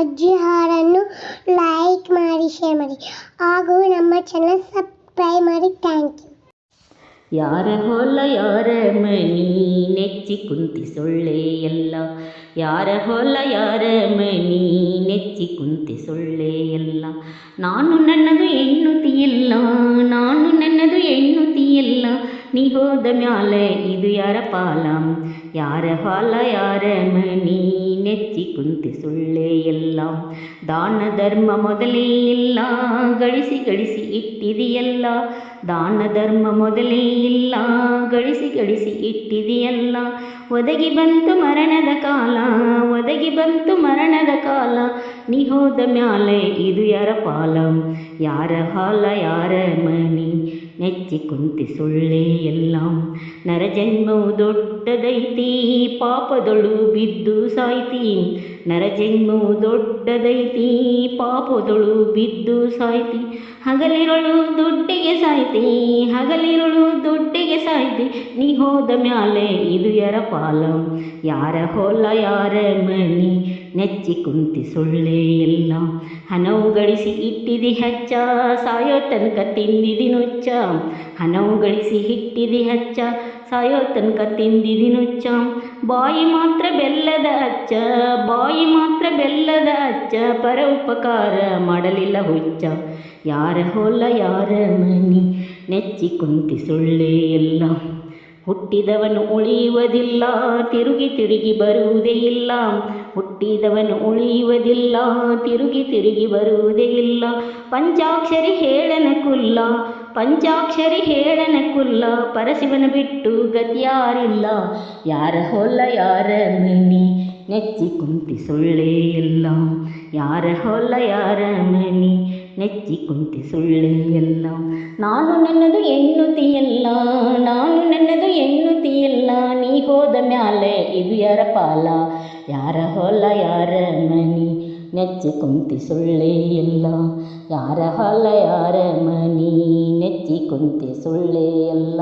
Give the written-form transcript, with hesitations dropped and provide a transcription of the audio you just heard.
ಅಜ್ಜಿ ಹಾಡನ್ನು ಲೈಕ್ ಮಾಡಿ, ಶೇರ್ ಮಾಡಿ ಹಾಗೂ ನಮ್ಮ ಚಾನಲ್ ಸಬ್ಸ್ಕ್ರೈಬ್ ಮಾಡಿ. Thank you. ಯಾರ ಹೊಲ ಯಾರ ಮನಿ ನೆಚ್ಚಿ ಕುಂತಿ ಸೊಳ್ಳೆ ಎಲ್ಲ, ಯಾರ ಹೊಲ ಯಾರ ಮನಿ ನೆಚ್ಚಿ ಕುಂತಿ ಸೊಳ್ಳೆ ಎಲ್ಲ. ನಾನು ನನ್ನದು ಎನ್ನುತ್ತಿಯಿಲ್ಲ, ನಾನು ನನ್ನದು ಎನ್ನುತ್ತಿಯಿಲ್ಲ, ನೀ ಹೋದ ಮ್ಯಾಲೆ ಇದು ಯಾರ ಪಾಲ. ಯಾರ ಹೊಲ ಯಾರ ಮನಿ ನೆಚ್ಚಿ ಕುಂತಿ ಸೊಳ್ಳೆ ಎಲ್ಲ. ದಾನ ಧರ್ಮ ಮೊದಲೇ ಇಲ್ಲ, ಗಳಿಸಿ ಗಳಿಸಿ ಇಟ್ಟಿದೆಯಲ್ಲ. ದಾನ ಧರ್ಮ ಮೊದಲೇ ಇಲ್ಲ, ಗಳಿಸಿ ಗಳಿಸಿ ಇಟ್ಟಿದೆಯಲ್ಲ. ಒದಗಿ ಬಂತು ಮರಣದ ಕಾಲ, ಒದಗಿ ಬಂತು ಮರಣದ ಕಾಲ, ನೀ ಹೋದ ಮ್ಯಾಲೆ ಇದು ಯಾರ ಪಾಲ. ಯಾರ ಹೊಲ ಯಾರ ಮನಿ ನೆಚ್ಚಿ ಕುಂತಿ ಸೊಳ್ಳೆ ಎಲ್ಲ. ನರಜನ್ಮವು ದೊಡ್ಡದೈತಿ, ಪಾಪದೊಳು ಬಿದ್ದು ಸಾಯ್ತಿ. ನರಜನ್ಮವು ದೊಡ್ಡದೈತಿ, ಪಾಪದೊಳು ಬಿದ್ದು ಸಾಯ್ತಿ. ಹಗಲಿರುಳು ದುಡ್ಡಿಗೆ ಸಾಯ್ತಿ, ಹಗಲಿರುಳು ದುಡ್ಡಿಗೆ ಸಾಯ್ತಿ, ನೀ ಹೋದ ಮ್ಯಾಲೆ ಇದು ಯಾರ ಪಾಲ. ಯಾರ ಹೊಲ ಯಾರ ಮನಿ ನೆಚ್ಚಿ ಕುಂತಿ ಸೊಳ್ಳೆ ಎಲ್ಲ. ಹಣವು ಗಳಿಸಿ ಇಟ್ಟಿದಿ ಹಚ್ಚ, ಸಾಯೋ ತನಕ ತಿಂದಿದಿ ನುಚ್ಚ. ಹಣವು ಗಳಿಸಿ ಇಟ್ಟಿದಿ ಹಚ್ಚ, ಸಾಯೋ ತನಕ ತಿಂದಿದಿ ನುಚ್ಚ. ಬಾಯಿ ಮಾತ್ರ ಬೆಲ್ಲದ ಅಚ್ಚ, ಬಾಯಿ ಮಾತ್ರ ಬೆಲ್ಲದ ಅಚ್ಚ, ಪರ ಉಪಕಾರ ಮಾಡಲಿಲ್ಲ ಹುಚ್ಚ. ಯಾರ ಹೊಲ ಯಾರ ಮನಿ ನೆಚ್ಚಿ ಕುಂತಿ ಸೊಳ್ಳೆ ಎಲ್ಲ. ಹುಟ್ಟಿದವನು ಉಳಿಯುವುದಿಲ್ಲ, ತಿರುಗಿ ತಿರುಗಿ ಬರುವುದೇ ಇಲ್ಲ. ಹುಟ್ಟಿದವನು ಉಳಿಯುವುದಿಲ್ಲ, ತಿರುಗಿ ತಿರುಗಿ ಬರುವುದೇ ಇಲ್ಲ. ಪಂಚಾಕ್ಷರಿ ಹೇಳನ ಕುಲ್ಲ, ಪಂಚಾಕ್ಷರಿ ಹೇಳನ ಕುಲ್ಲ, ಪರಶಿವನ ಬಿಟ್ಟು ಗತಿಯಾರಿಲ್ಲ. ಯಾರ ಹೊಲ ಯಾರ ಮನಿ ನೆಚ್ಚಿ ಕುಂತಿ ಸೊಳ್ಳೆ ಎಲ್ಲ. ಯಾರ ಹೊಲ ಯಾರ ಮನಿ ನೆಚ್ಚಿ ಕುಂತಿ ಸೊಳ್ಳೆ ಎಲ್ಲ. ನಾನು ನನ್ನದು ಎನ್ನುತ್ತಿಯಲ್ಲ, ನಾನು ನನ್ನದು ಎನ್ನುತ್ತಿಯಲ್ಲ, ನೀ ಹೋದ ಮ್ಯಾಲೆ ಇದು ಯಾರ ಪಾಲ. ಯಾರ ಹೊಲ ಯಾರ ಮನಿ ನೆಚ್ಚಿ ಕುಂತಿ ಸೊಳ್ಳೆ ಎಲ್ಲ. ಯಾರ ಹೊಲ ಯಾರ ಮನಿ ನೆಚ್ಚಿ ಕುಂತಿ ಸೊಳ್ಳೆ ಎಲ್ಲ.